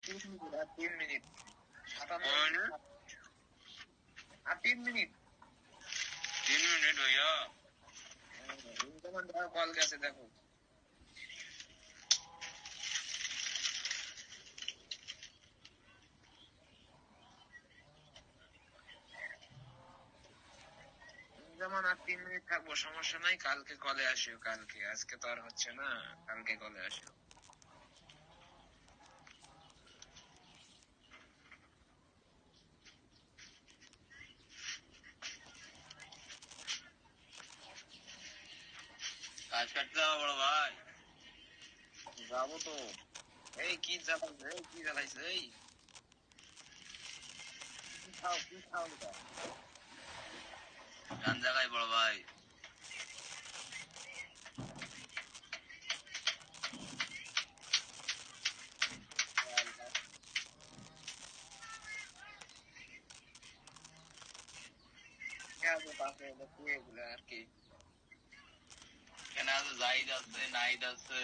3 minute 57 কয়নে? আর 3 minute 3 minute ভাইয়া। ইনকামান call গেছে দেখো। যেমন আর 3 মিনিট থাকবো, সমস্যা নাই, কালকে কলে আসিও। কালকে, আজকে তো আর হচ্ছে না, কালকে কলে আসিও। কাজ কাটতে যাবো বড় ভাই। যাবো তো। এই কি জ্বালাইছে, এই কি জ্বালাইছে, এই কি খাও, কি খাও এটা? গান জায়গায় বড় ভাই। পাশে দেখি এগুলো আর কি। এখানে আছে জাহিদ আছে, নাহিদ আছে।